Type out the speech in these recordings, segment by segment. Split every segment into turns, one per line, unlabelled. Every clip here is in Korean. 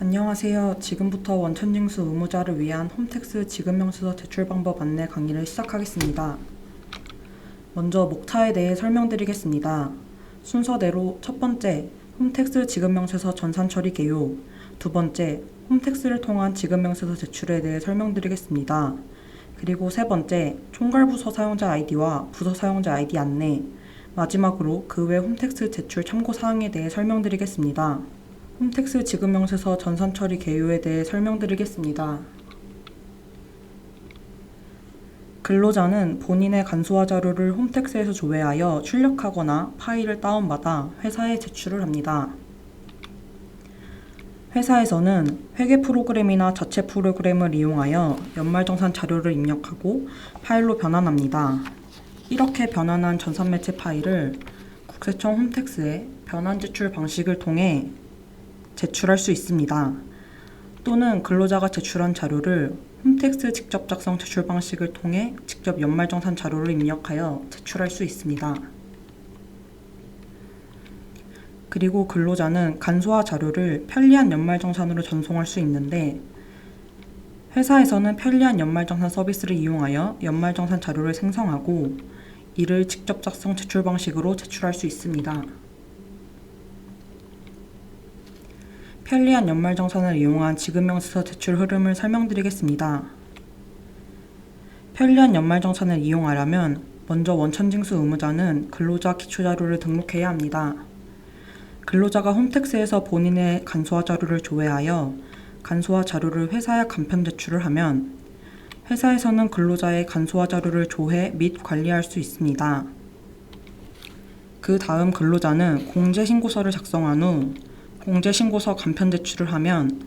안녕하세요. 지금부터 원천징수 의무자를 위한 홈택스 지급명세서 제출 방법 안내 강의를 시작하겠습니다. 먼저 목차에 대해 설명드리겠습니다. 순서대로 첫 번째, 홈택스 지급명세서 전산처리 개요. 두 번째, 홈택스를 통한 지급명세서 제출에 대해 설명드리겠습니다. 그리고 세 번째, 총괄부서 사용자 아이디와 부서 사용자 아이디 안내. 마지막으로 그 외 홈택스 제출 참고사항에 대해 설명드리겠습니다. 홈택스 지급명세서 전산처리 개요에 대해 설명드리겠습니다. 근로자는 본인의 간소화 자료를 홈택스에서 조회하여 출력하거나 파일을 다운받아 회사에 제출을 합니다. 회사에서는 회계 프로그램이나 자체 프로그램을 이용하여 연말정산 자료를 입력하고 파일로 변환합니다. 이렇게 변환한 전산매체 파일을 국세청 홈택스에 변환 제출 방식을 통해 제출할 수 있습니다. 또는 근로자가 제출한 자료를 홈택스 직접 작성 제출 방식을 통해 직접 연말정산 자료를 입력하여 제출할 수 있습니다. 그리고 근로자는 간소화 자료를 편리한 연말정산으로 전송할 수 있는데 회사에서는 편리한 연말정산 서비스를 이용하여 연말정산 자료를 생성하고 이를 직접 작성 제출 방식으로 제출할 수 있습니다. 편리한 연말정산을 이용한 지급명세서 제출 흐름을 설명드리겠습니다. 편리한 연말정산을 이용하려면 먼저 원천징수 의무자는 근로자 기초자료를 등록해야 합니다. 근로자가 홈택스에서 본인의 간소화 자료를 조회하여 간소화 자료를 회사에 간편 제출을 하면 회사에서는 근로자의 간소화 자료를 조회 및 관리할 수 있습니다. 그 다음 근로자는 공제신고서를 작성한 후 공제신고서 간편 제출을 하면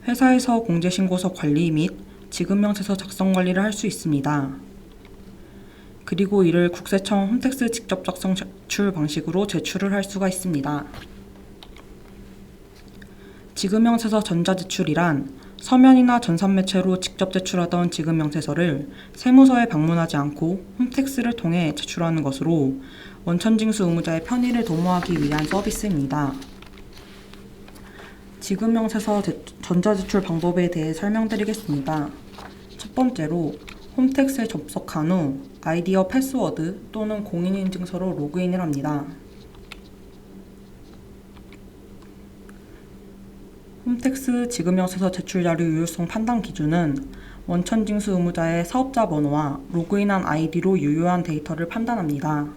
회사에서 공제신고서 관리 및 지급명세서 작성 관리를 할 수 있습니다. 그리고 이를 국세청 홈택스 직접 작성 제출 방식으로 제출을 할 수가 있습니다. 지급명세서 전자제출이란 서면이나 전산매체로 직접 제출하던 지급명세서를 세무서에 방문하지 않고 홈택스를 통해 제출하는 것으로 원천징수 의무자의 편의를 도모하기 위한 서비스입니다. 지급명세서 전자제출 방법에 대해 설명드리겠습니다. 첫 번째로 홈택스에 접속한 후 아이디어 패스워드 또는 공인인증서로 로그인을 합니다. 홈택스 지급명세서 제출 자료 유효성 판단 기준은 원천징수 의무자의 사업자 번호와 로그인한 아이디로 유효한 데이터를 판단합니다.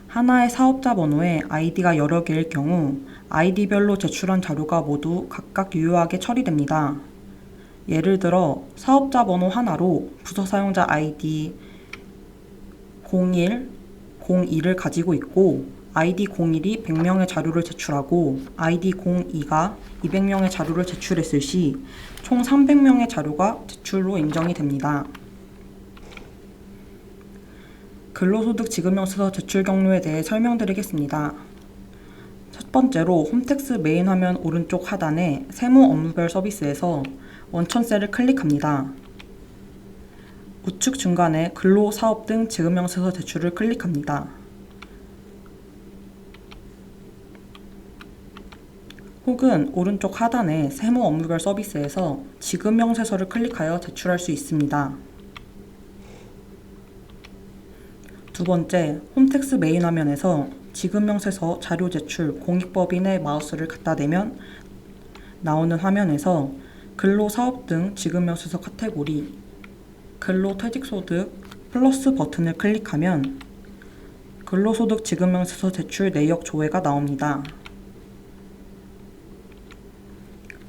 하나의 사업자 번호에 아이디가 여러 개일 경우 아이디별로 제출한 자료가 모두 각각 유효하게 처리됩니다. 예를 들어 사업자 번호 하나로 부서 사용자 아이디 01, 02를 가지고 있고 아이디 01이 100명의 자료를 제출하고 아이디 02가 200명의 자료를 제출했을 시 총 300명의 자료가 제출로 인정이 됩니다. 근로소득 지급명세서 제출 경로에 대해 설명드리겠습니다. 첫 번째로 홈택스 메인 화면 오른쪽 하단에 세무 업무별 서비스에서 원천셀을 클릭합니다. 우측 중간에 근로, 사업 등 지급명세서 제출을 클릭합니다. 혹은 오른쪽 하단에 세무 업무별 서비스에서 지급명세서를 클릭하여 제출할 수 있습니다. 두 번째, 홈택스 메인 화면에서 지급명세서 자료 제출 공익법인의 마우스를 갖다 대면 나오는 화면에서 근로사업 등 지급명세서 카테고리 근로퇴직소득 플러스 버튼을 클릭하면 근로소득 지급명세서 제출 내역 조회가 나옵니다.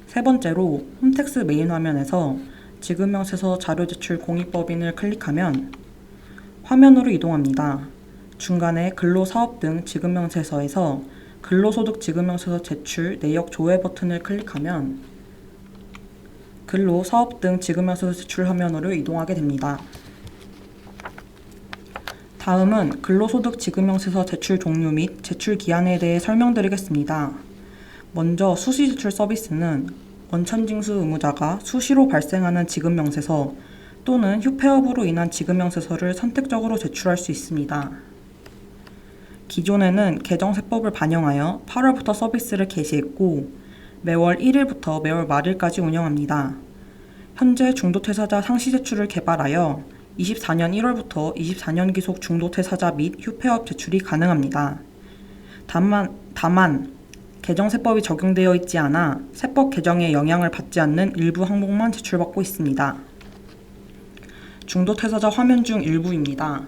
세 번째로 홈택스 메인 화면에서 지급명세서 자료 제출 공익법인을 클릭하면 화면으로 이동합니다. 중간에 근로사업 등 지급명세서에서 근로소득 지급명세서 제출 내역 조회 버튼을 클릭하면 근로사업 등 지급명세서 제출 화면으로 이동하게 됩니다. 다음은 근로소득 지급명세서 제출 종류 및 제출 기한에 대해 설명드리겠습니다. 먼저 수시 제출 서비스는 원천징수 의무자가 수시로 발생하는 지급명세서 또는 휴폐업으로 인한 지급명세서를 선택적으로 제출할 수 있습니다. 기존에는 개정세법을 반영하여 8월부터 서비스를 개시했고 매월 1일부터 매월 말일까지 운영합니다. 현재 중도퇴사자 상시제출을 개발하여 24년 1월부터 24년 기속 중도퇴사자 및 휴폐업 제출이 가능합니다. 다만 개정세법이 적용되어 있지 않아 세법 개정에 영향을 받지 않는 일부 항목만 제출받고 있습니다. 중도퇴사자 화면 중 일부입니다.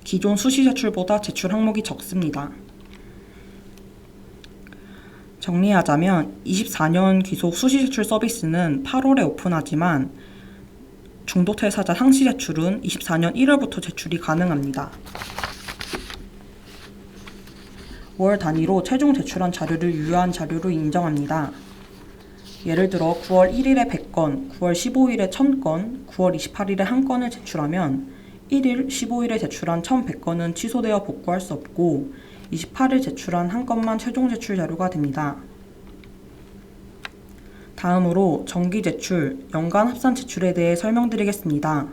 기존 수시제출보다 제출 항목이 적습니다. 정리하자면 24년 귀속 수시제출 서비스는 8월에 오픈하지만 중도퇴사자 상시제출은 24년 1월부터 제출이 가능합니다. 월 단위로 최종 제출한 자료를 유효한 자료로 인정합니다. 예를 들어 9월 1일에 100건, 9월 15일에 1000건, 9월 28일에 1건을 제출하면 1일, 15일에 제출한 1100건은 취소되어 복구할 수 없고 28일 제출한 1건만 최종 제출 자료가 됩니다. 다음으로 정기제출, 연간 합산 제출에 대해 설명드리겠습니다.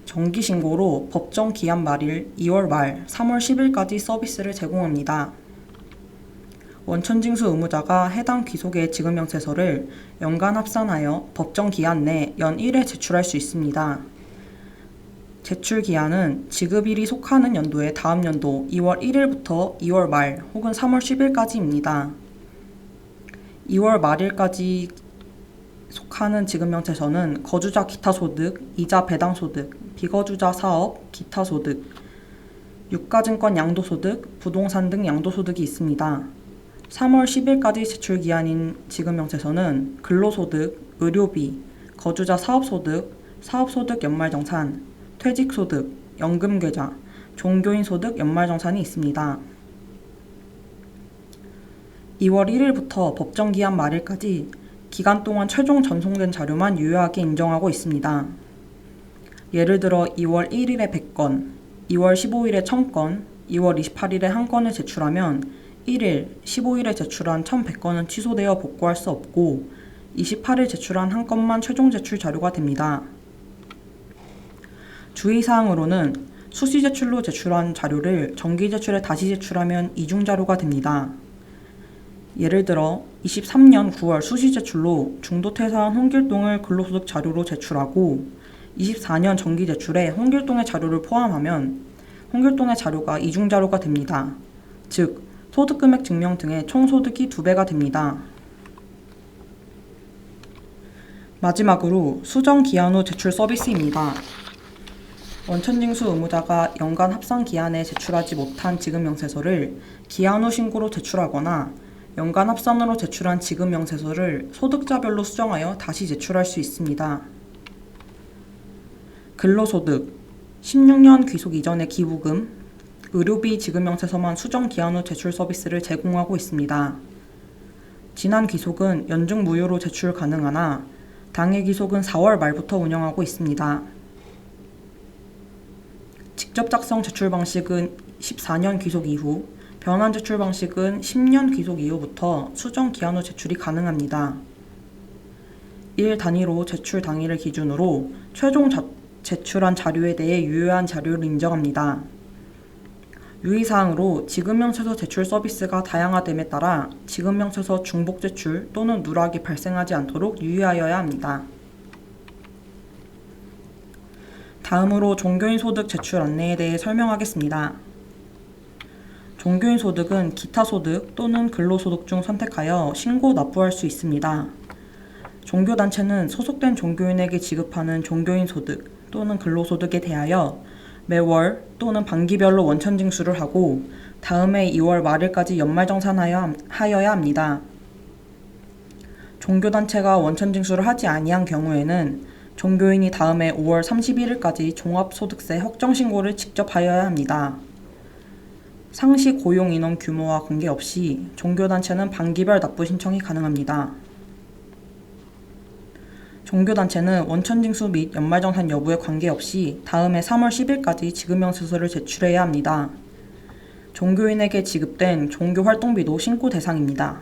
정기신고로 법정 기한 말일 2월 말 3월 10일까지 서비스를 제공합니다. 원천징수 의무자가 해당 귀속의 지급명세서를 연간 합산하여 법정 기한 내 연 1회 제출할 수 있습니다. 제출 기한은 지급일이 속하는 연도의 다음 연도 2월 1일부터 2월 말 혹은 3월 10일까지입니다. 2월 말일까지 속하는 지급명세서는 거주자 기타소득, 이자 배당소득, 비거주자 사업, 기타소득, 유가증권 양도소득, 부동산 등 양도소득이 있습니다. 3월 10일까지 제출기한인 지급명세서는 근로소득, 의료비, 거주자 사업소득, 사업소득 연말정산, 퇴직소득, 연금계좌, 종교인소득 연말정산이 있습니다. 2월 1일부터 법정기한 말일까지 기간 동안 최종 전송된 자료만 유효하게 인정하고 있습니다. 예를 들어 2월 1일에 100건, 2월 15일에 1000건, 2월 28일에 1건을 제출하면 1일, 15일에 제출한 1100건은 취소되어 복구할 수 없고 28일 제출한 1건만 최종 제출 자료가 됩니다. 주의사항으로는 수시제출로 제출한 자료를 정기제출에 다시 제출하면 이중자료가 됩니다. 예를 들어 23년 9월 수시제출로 중도퇴사한 홍길동을 근로소득 자료로 제출하고 24년 정기제출에 홍길동의 자료를 포함하면 홍길동의 자료가 이중자료가 됩니다. 즉, 소득금액 증명 등의 총소득이 2배가 됩니다. 마지막으로 수정기한 후 제출 서비스입니다. 원천징수 의무자가 연간 합산 기한에 제출하지 못한 지급명세서를 기한 후 신고로 제출하거나 연간 합산으로 제출한 지급명세서를 소득자별로 수정하여 다시 제출할 수 있습니다. 근로소득, 16년 귀속 이전의 기부금, 의료비 지급명세서만 수정 기한 후 제출 서비스를 제공하고 있습니다. 지난 귀속은 연중 무효로 제출 가능하나 당해 귀속은 4월 말부터 운영하고 있습니다. 직접 작성 제출 방식은 14년 귀속 이후, 변환 제출 방식은 10년 귀속 이후부터 수정 기한 후 제출이 가능합니다. 일 단위로 제출 당일을 기준으로 최종 제출한 자료에 대해 유효한 자료를 인정합니다. 유의사항으로 지급명세서 제출 서비스가 다양화됨에 따라 지급명세서 중복 제출 또는 누락이 발생하지 않도록 유의하여야 합니다. 다음으로 종교인 소득 제출 안내에 대해 설명하겠습니다. 종교인 소득은 기타 소득 또는 근로소득 중 선택하여 신고 납부할 수 있습니다. 종교단체는 소속된 종교인에게 지급하는 종교인 소득 또는 근로소득에 대하여 매월 또는 반기별로 원천징수를 하고 다음해 2월 말일까지 연말정산하여야 합니다. 종교단체가 원천징수를 하지 아니한 경우에는 종교인이 다음해 5월 31일까지 종합소득세 확정신고를 직접 하여야 합니다. 상시 고용인원 규모와 관계없이 종교단체는 반기별 납부 신청이 가능합니다. 종교단체는 원천징수 및 연말정산 여부에 관계없이 다음해 3월 10일까지 지급명세서를 제출해야 합니다. 종교인에게 지급된 종교활동비도 신고 대상입니다.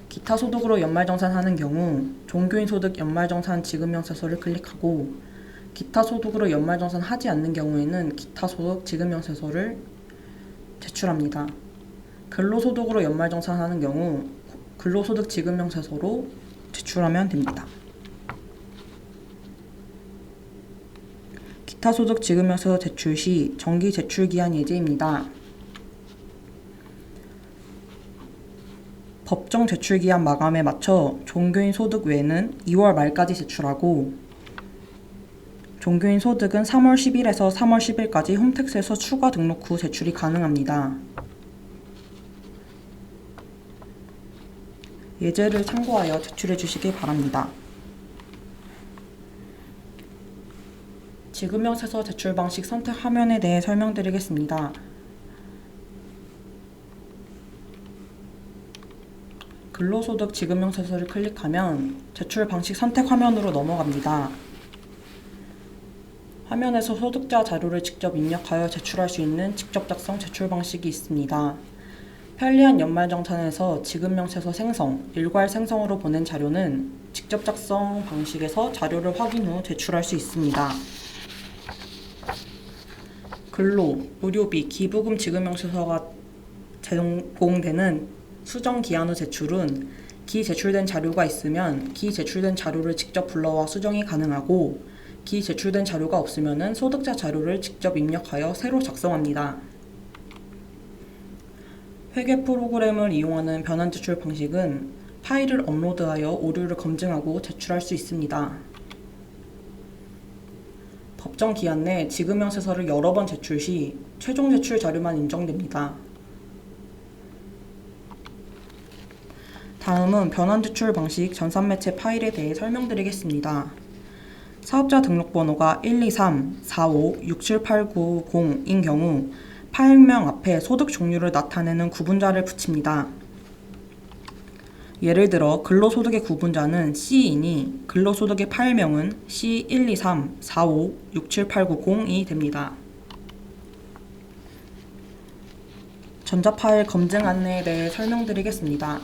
기타 소득으로 연말정산하는 경우 종교인 소득 연말정산 지급명세서를 클릭하고 기타 소득으로 연말정산하지 않는 경우에는 기타 소득 지급명세서를 제출합니다. 근로소득으로 연말정산하는 경우 근로소득 지급명세서로 제출하면 됩니다. 기타소득 지급명세서 제출 시 정기 제출기한 예제입니다. 법정 제출기한 마감에 맞춰 종교인 소득 외에는 2월 말까지 제출하고 종교인 소득은 3월 10일에서 3월 10일까지 홈택스에서 추가 등록 후 제출이 가능합니다. 예제를 참고하여 제출해 주시기 바랍니다. 지급명세서 제출 방식 선택 화면에 대해 설명드리겠습니다. 근로소득 지급명세서를 클릭하면 제출 방식 선택 화면으로 넘어갑니다. 화면에서 소득자 자료를 직접 입력하여 제출할 수 있는 직접 작성 제출 방식이 있습니다. 편리한 연말정산에서 지급명세서 생성, 일괄 생성으로 보낸 자료는 직접 작성 방식에서 자료를 확인 후 제출할 수 있습니다. 근로, 의료비, 기부금 지급명세서가 제공되는 수정기한 후 제출은 기제출된 자료가 있으면 기제출된 자료를 직접 불러와 수정이 가능하고 기제출된 자료가 없으면 소득자 자료를 직접 입력하여 새로 작성합니다. 회계 프로그램을 이용하는 변환 제출 방식은 파일을 업로드하여 오류를 검증하고 제출할 수 있습니다. 법정 기한 내 지급명세서를 여러 번 제출 시 최종 제출 자료만 인정됩니다. 다음은 변환 제출 방식 전산매체 파일에 대해 설명드리겠습니다. 사업자 등록번호가 123-45-67890인 경우 파일명 앞에 소득 종류를 나타내는 구분자를 붙입니다. 예를 들어 근로소득의 구분자는 C이니 근로소득의 파일명은 C123-45-67890이 됩니다. 전자파일 검증 안내에 대해 설명드리겠습니다.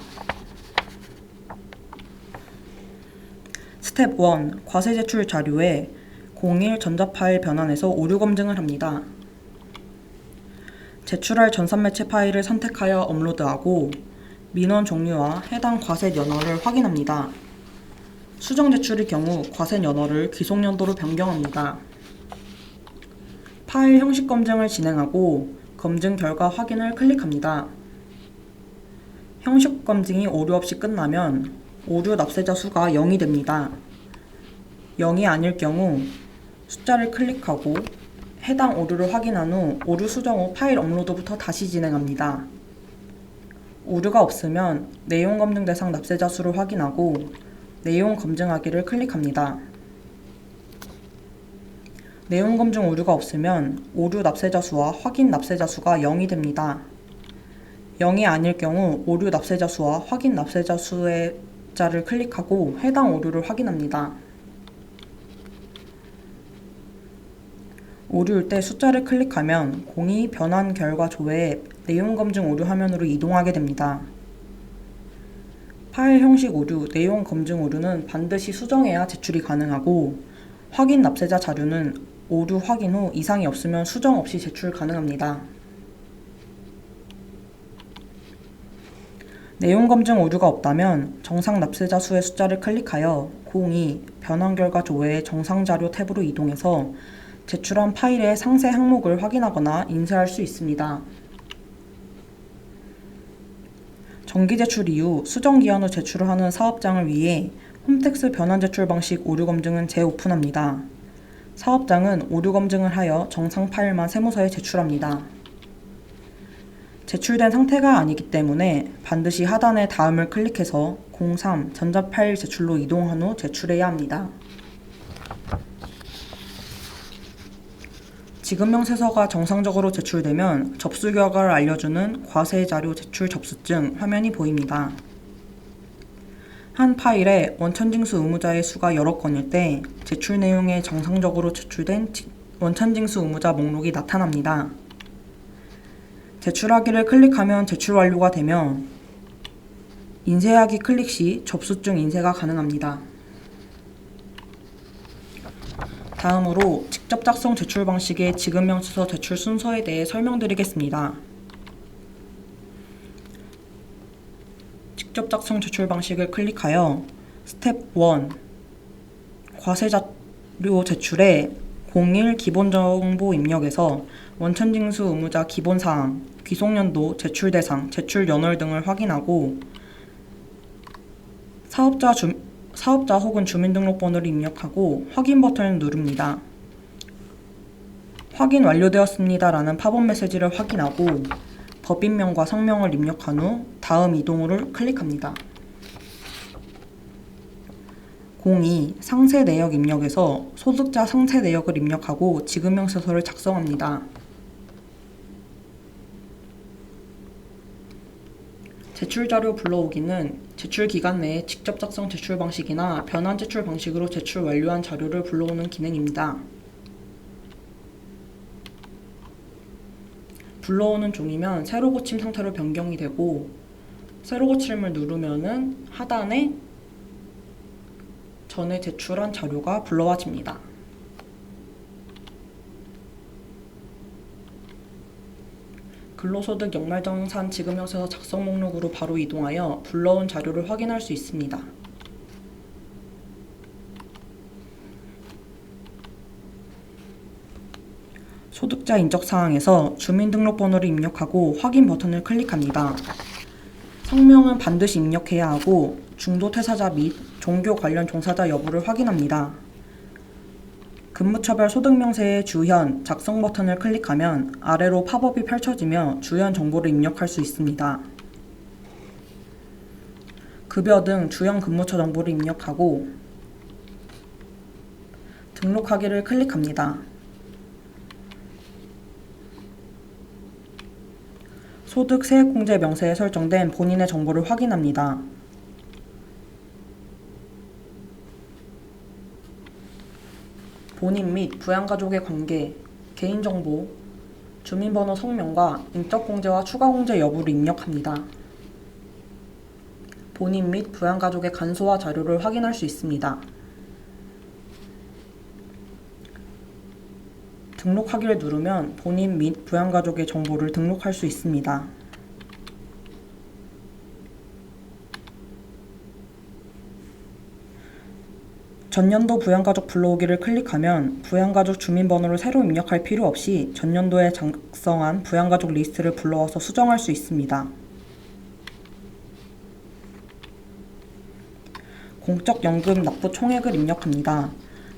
스텝 1. 과세 제출 자료에 01 전자파일 변환해서 오류 검증을 합니다. 제출할 전산매체 파일을 선택하여 업로드하고 민원 종류와 해당 과세 연월을 확인합니다. 수정 제출의 경우 과세 연월을 기속 연도로 변경합니다. 파일 형식 검증을 진행하고 검증 결과 확인을 클릭합니다. 형식 검증이 오류 없이 끝나면 오류 납세자 수가 0이 됩니다. 0이 아닐 경우 숫자를 클릭하고 해당 오류를 확인한 후 오류 수정 후 파일 업로드부터 다시 진행합니다. 오류가 없으면 내용 검증 대상 납세자 수를 확인하고 내용 검증하기를 클릭합니다. 내용 검증 오류가 없으면 오류 납세자 수와 확인 납세자 수가 0이 됩니다. 0이 아닐 경우 오류 납세자 수와 확인 납세자 수의 자를 클릭하고 해당 오류를 확인합니다. 오류일 때 숫자를 클릭하면 02 변환 결과 조회에 내용 검증 오류 화면으로 이동하게 됩니다. 파일 형식 오류, 내용 검증 오류는 반드시 수정해야 제출이 가능하고 확인 납세자 자료는 오류 확인 후 이상이 없으면 수정 없이 제출 가능합니다. 내용 검증 오류가 없다면 정상 납세자 수의 숫자를 클릭하여 02 변환 결과 조회의 정상 자료 탭으로 이동해서 제출한 파일의 상세 항목을 확인하거나 인쇄할 수 있습니다. 정기 제출 이후 수정 기한 후 제출을 하는 사업장을 위해 홈택스 변환 제출 방식 오류 검증은 재오픈합니다. 사업장은 오류 검증을 하여 정상 파일만 세무서에 제출합니다. 제출된 상태가 아니기 때문에 반드시 하단의 다음을 클릭해서 03 전자파일 제출로 이동한 후 제출해야 합니다. 지급명세서가 정상적으로 제출되면 접수 결과를 알려주는 과세자료 제출 접수증 화면이 보입니다. 한 파일에 원천징수 의무자의 수가 여러 건일 때 제출 내용에 정상적으로 제출된 원천징수 의무자 목록이 나타납니다. 제출하기를 클릭하면 제출 완료가 되며 인쇄하기 클릭 시 접수증 인쇄가 가능합니다. 다음으로 직접 작성 제출 방식의 지급명세서 제출 순서에 대해 설명드리겠습니다. 직접 작성 제출 방식을 클릭하여 스텝 1 과세 자료 제출에 01 기본정보 입력에서 원천징수 의무자 기본사항, 귀속연도, 제출 대상, 제출 연월 등을 확인하고 사업자 혹은 주민등록번호를 입력하고 확인 버튼을 누릅니다. 확인 완료되었습니다 라는 팝업 메시지를 확인하고 법인명과 성명을 입력한 후 다음 이동을 클릭합니다. 02 상세 내역 입력에서 소득자 상세 내역을 입력하고 지급명세서를 작성합니다. 제출자료 불러오기는 제출 기간 내에 직접 작성 제출 방식이나 변환 제출 방식으로 제출 완료한 자료를 불러오는 기능입니다. 불러오는 종이면 새로 고침 상태로 변경이 되고 새로 고침을 누르면은 하단에 전에 제출한 자료가 불러와집니다. 근로소득 연말정산 지급명세서 작성 목록으로 바로 이동하여 불러온 자료를 확인할 수 있습니다. 소득자 인적사항에서 주민등록번호를 입력하고 확인 버튼을 클릭합니다. 성명은 반드시 입력해야 하고 중도퇴사자 및 종교 관련 종사자 여부를 확인합니다. 근무처별 소득명세의 주현, 작성 버튼을 클릭하면 아래로 팝업이 펼쳐지며 주현 정보를 입력할 수 있습니다. 급여 등 주현 근무처 정보를 입력하고 등록하기를 클릭합니다. 소득 세액공제 명세에 설정된 본인의 정보를 확인합니다. 본인 및 부양가족의 관계, 개인정보, 주민번호 성명과 인적공제와 추가공제 여부를 입력합니다. 본인 및 부양가족의 간소화 자료를 확인할 수 있습니다. 등록하기를 누르면 본인 및 부양가족의 정보를 등록할 수 있습니다. 전년도 부양가족 불러오기를 클릭하면 부양가족 주민번호를 새로 입력할 필요 없이 전년도에 작성한 부양가족 리스트를 불러와서 수정할 수 있습니다. 공적연금 납부 총액을 입력합니다.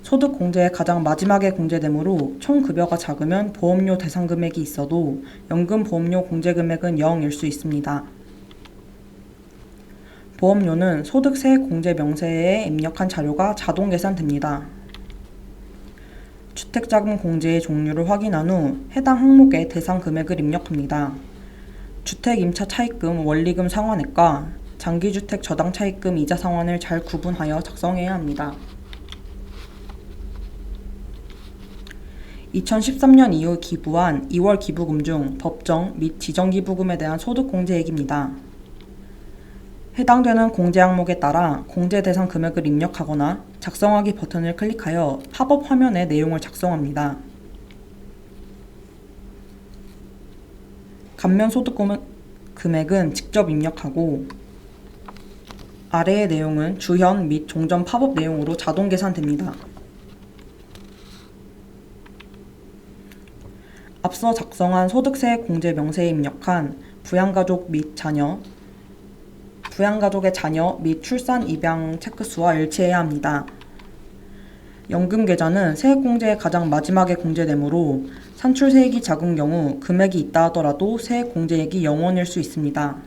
소득 공제의 가장 마지막에 공제되므로 총 급여가 작으면 보험료 대상 금액이 있어도 연금 보험료 공제 금액은 0일 수 있습니다. 보험료는 소득 세액 공제 명세에 입력한 자료가 자동 계산됩니다. 주택자금 공제의 종류를 확인한 후 해당 항목에 대상 금액을 입력합니다. 주택 임차 차입금 원리금 상환액과 장기주택 저당 차입금 이자 상환을 잘 구분하여 작성해야 합니다. 2013년 이후 기부한 2월 기부금 중 법정 및 지정기부금에 대한 소득공제액입니다. 해당되는 공제 항목에 따라 공제 대상 금액을 입력하거나 작성하기 버튼을 클릭하여 팝업 화면에 내용을 작성합니다. 감면 소득 금액은 직접 입력하고 아래의 내용은 주현 및 종전 팝업 내용으로 자동 계산됩니다. 앞서 작성한 소득세액 공제 명세에 입력한 부양가족 및 자녀, 부양가족의 자녀 및 출산 입양 체크수와 일치해야 합니다. 연금계좌는 세액공제의 가장 마지막에 공제되므로 산출세액이 작은 경우 금액이 있다 하더라도 세액공제액이 0원일 수 있습니다.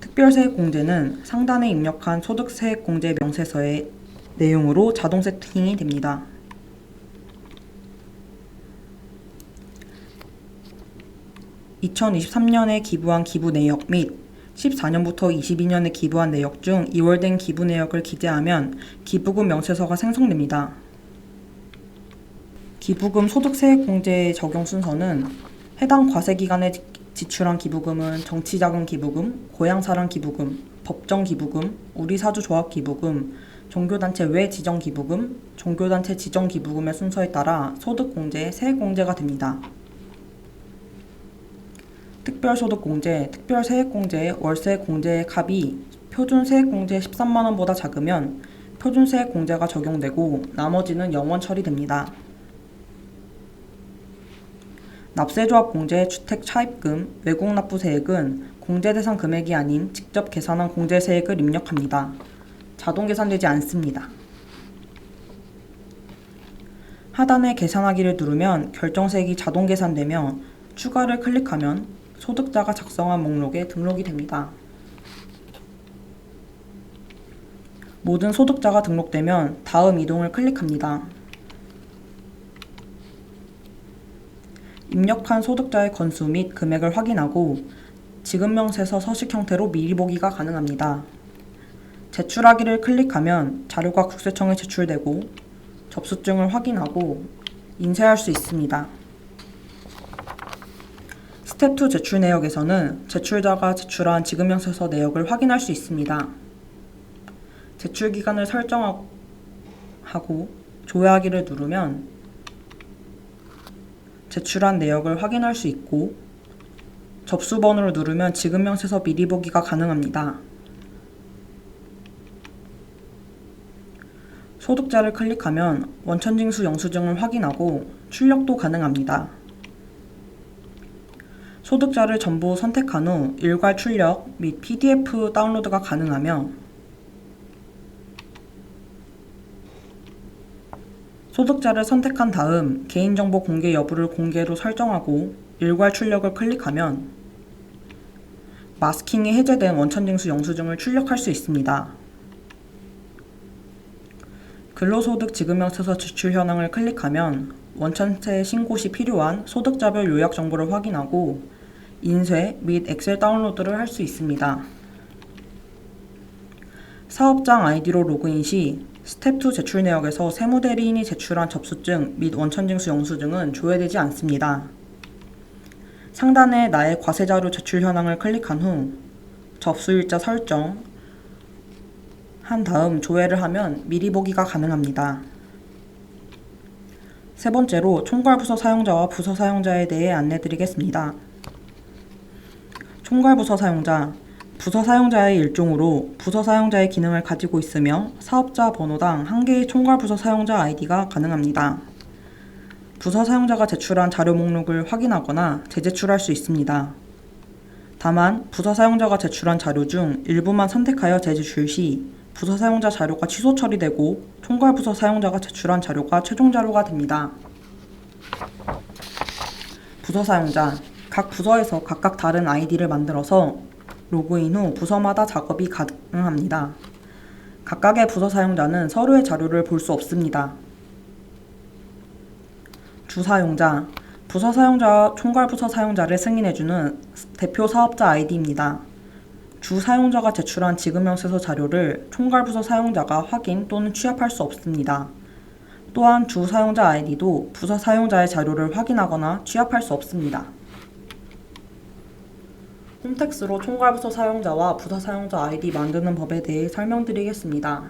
특별세액공제는 상단에 입력한 소득세액공제 명세서의 내용으로 자동 세팅이 됩니다. 2023년에 기부한 기부 내역 및 14년부터 22년에 기부한 내역 중 이월된 기부 내역을 기재하면 기부금 명세서가 생성됩니다. 기부금 소득세액공제의 적용 순서는 해당 과세기간에 지출한 기부금은 정치자금 기부금, 고향사랑 기부금, 법정 기부금, 우리사주조합 기부금, 종교단체 외 지정 기부금, 종교단체 지정 기부금의 순서에 따라 소득공제, 세액공제가 됩니다. 특별소득공제, 특별세액공제, 월세공제의 값이 표준세액공제 13만원보다 작으면 표준세액공제가 적용되고 나머지는 영원 처리됩니다. 납세조합공제, 주택차입금, 외국납부세액은 공제대상 금액이 아닌 직접 계산한 공제세액을 입력합니다. 자동 계산되지 않습니다. 하단에 계산하기를 누르면 결정세액이 자동 계산되며 추가를 클릭하면 소득자가 작성한 목록에 등록이 됩니다. 모든 소득자가 등록되면 다음 이동을 클릭합니다. 입력한 소득자의 건수 및 금액을 확인하고 지급명세서 서식 형태로 미리 보기가 가능합니다. 제출하기를 클릭하면 자료가 국세청에 제출되고 접수증을 확인하고 인쇄할 수 있습니다. 스텝 2 제출 내역에서는 제출자가 제출한 지급명세서 내역을 확인할 수 있습니다. 제출 기간을 설정하고 조회하기를 누르면 제출한 내역을 확인할 수 있고 접수 번호를 누르면 지급명세서 미리 보기가 가능합니다. 소득자를 클릭하면 원천징수 영수증을 확인하고 출력도 가능합니다. 소득자를 전부 선택한 후 일괄 출력 및 PDF 다운로드가 가능하며 소득자를 선택한 다음 개인정보 공개 여부를 공개로 설정하고 일괄 출력을 클릭하면 마스킹이 해제된 원천징수 영수증을 출력할 수 있습니다. 근로소득 지급명세서 제출 현황을 클릭하면 원천세 신고 시 필요한 소득자별 요약 정보를 확인하고 인쇄 및 엑셀 다운로드를 할 수 있습니다. 사업장 아이디로 로그인 시 스텝 2 제출 내역에서 세무대리인이 제출한 접수증 및 원천징수 영수증은 조회되지 않습니다. 상단에 나의 과세자료 제출 현황을 클릭한 후 접수일자 설정 한 다음 조회를 하면 미리 보기가 가능합니다. 세 번째로 총괄부서 사용자와 부서 사용자에 대해 안내드리겠습니다. 총괄부서 사용자, 부서 사용자의 일종으로 부서 사용자의 기능을 가지고 있으며 사업자 번호당 1개의 총괄부서 사용자 아이디가 가능합니다. 부서 사용자가 제출한 자료 목록을 확인하거나 재제출할 수 있습니다. 다만 부서 사용자가 제출한 자료 중 일부만 선택하여 재제출 시 부서 사용자 자료가 취소 처리되고 총괄부서 사용자가 제출한 자료가 최종 자료가 됩니다. 부서 사용자, 각 부서에서 각각 다른 아이디를 만들어서 로그인 후 부서마다 작업이 가능합니다. 각각의 부서 사용자는 서로의 자료를 볼 수 없습니다. 주사용자, 부서 사용자와 총괄부서 사용자를 승인해주는 대표 사업자 아이디입니다. 주 사용자가 제출한 지급명세서 자료를 총괄부서 사용자가 확인 또는 취합할 수 없습니다. 또한 주 사용자 아이디도 부서 사용자의 자료를 확인하거나 취합할 수 없습니다. 홈택스로 총괄부서 사용자와 부서 사용자 아이디 만드는 법에 대해 설명드리겠습니다.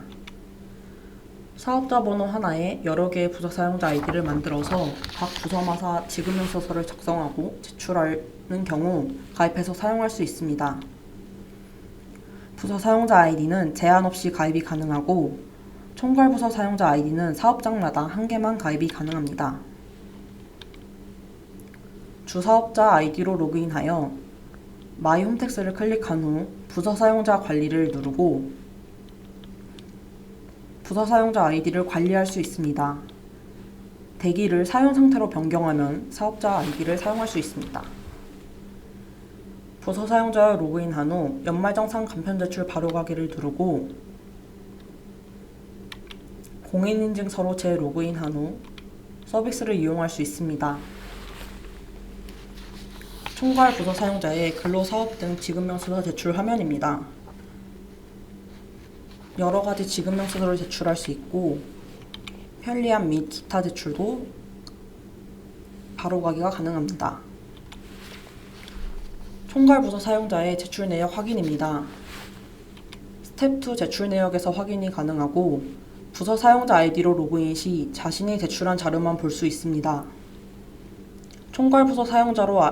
사업자 번호 하나에 여러 개의 부서 사용자 아이디를 만들어서 각 부서마다 지급명세서를 작성하고 제출하는 경우 가입해서 사용할 수 있습니다. 부서 사용자 아이디는 제한 없이 가입이 가능하고 총괄부서 사용자 아이디는 사업장마다 1개만 가입이 가능합니다. 주사업자 아이디로 로그인하여 마이 홈택스를 클릭한 후 부서 사용자 관리를 누르고 부서 사용자 아이디를 관리할 수 있습니다. 대기를 사용 상태로 변경하면 사업자 아이디를 사용할 수 있습니다. 부서 사용자에 로그인한 후 연말정산 간편제출 바로가기를 누르고 공인인증서로 재로그인한 후 서비스를 이용할 수 있습니다. 총괄 부서 사용자의 근로사업 등 지급명세서 제출 화면입니다. 여러가지 지급명세서를 제출할 수 있고 편리함 및 기타 제출도 바로가기가 가능합니다. 총괄 부서 사용자의 제출 내역 확인입니다. 스텝 2 제출 내역에서 확인이 가능하고 부서 사용자 아이디로 로그인 시 자신이 제출한 자료만 볼 수 있습니다. 총괄 부서 사용자로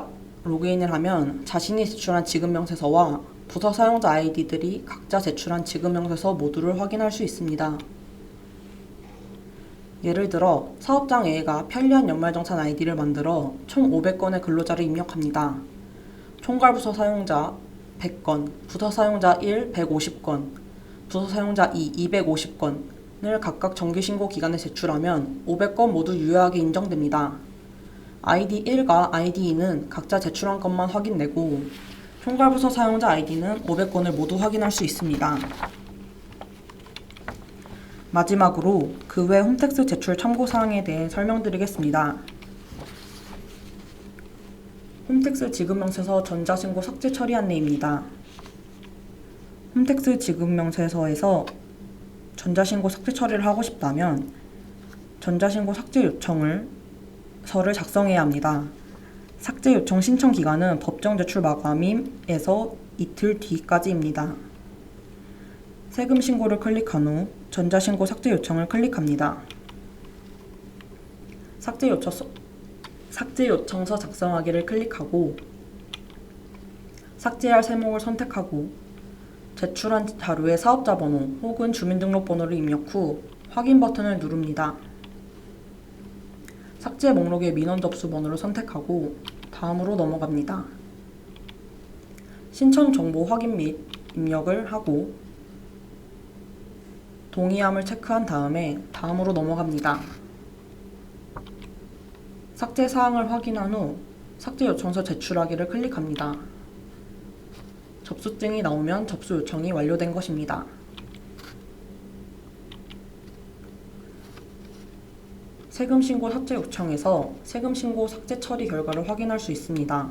로그인을 하면 자신이 제출한 지급명세서와 부서 사용자 아이디들이 각자 제출한 지급명세서 모두를 확인할 수 있습니다. 예를 들어 사업장 A가 편리한 연말정산 아이디를 만들어 총 500건의 근로자를 입력합니다. 총괄부서 사용자 100건, 부서 사용자 1 150건, 부서 사용자 2 250건을 각각 정기신고 기간에 제출하면 500건 모두 유효하게 인정됩니다. 아이디 1과 아이디 2는 각자 제출한 것만 확인되고 총괄부서 사용자 아이디는 500건을 모두 확인할 수 있습니다. 마지막으로 그 외 홈택스 제출 참고사항에 대해 설명드리겠습니다. 홈택스 지급명세서 전자신고 삭제 처리 안내입니다. 홈택스 지급명세서에서 전자신고 삭제 처리를 하고 싶다면 전자신고 삭제 요청을 서를 작성해야 합니다. 삭제 요청 신청 기간은 법정 제출 마감일에서 이틀 뒤까지입니다. 세금 신고를 클릭한 후 전자신고 삭제 요청을 클릭합니다. 삭제 요청서 작성하기를 클릭하고 삭제할 세목을 선택하고 제출한 자료의 사업자 번호 혹은 주민등록번호를 입력 후 확인 버튼을 누릅니다. 삭제 목록의 민원 접수 번호를 선택하고 다음으로 넘어갑니다. 신청 정보 확인 및 입력을 하고 동의함을 체크한 다음에 다음으로 넘어갑니다. 삭제 사항을 확인한 후 삭제 요청서 제출하기를 클릭합니다. 접수증이 나오면 접수 요청이 완료된 것입니다. 세금신고 삭제 요청에서 세금신고 삭제 처리 결과를 확인할 수 있습니다.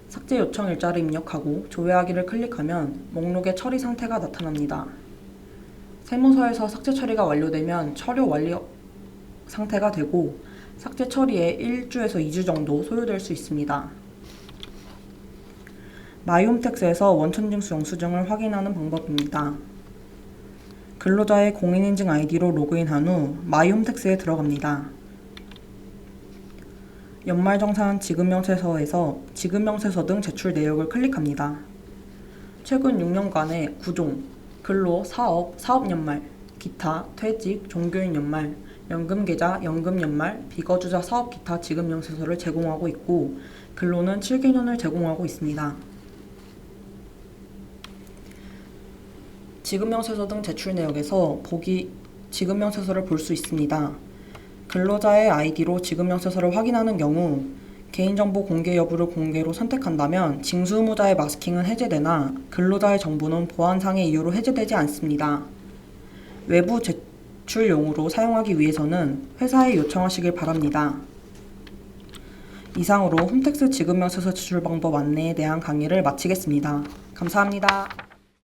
삭제 요청 일자를 입력하고 조회하기를 클릭하면 목록의 처리 상태가 나타납니다. 세무서에서 삭제 처리가 완료되면 처리 완료 상태가 되고 삭제 처리에 1주에서 2주 정도 소요될 수 있습니다. 마이홈택스에서 원천징수 영수증을 확인하는 방법입니다. 근로자의 공인인증 아이디로 로그인한 후 마이홈택스에 들어갑니다. 연말정산 지급명세서에서 지급명세서 등 제출 내역을 클릭합니다. 최근 6년간의 구종, 근로, 사업연말, 기타, 퇴직, 종교인 연말, 연금계좌, 연금연말, 비거주자 사업 기타 지급명세서를 제공하고 있고 근로는 7개년을 제공하고 있습니다. 지급명세서 등 제출 내역에서 지급명세서를 볼 수 있습니다. 근로자의 아이디로 지급명세서를 확인하는 경우 개인정보 공개 여부를 공개로 선택한다면 징수 의무자의 마스킹은 해제되나 근로자의 정보는 보안상의 이유로 해제되지 않습니다. 외부 제출용으로 사용하기 위해서는 회사에 요청하시길 바랍니다. 이상으로 홈택스 지급명세서 제출 방법 안내에 대한 강의를 마치겠습니다. 감사합니다.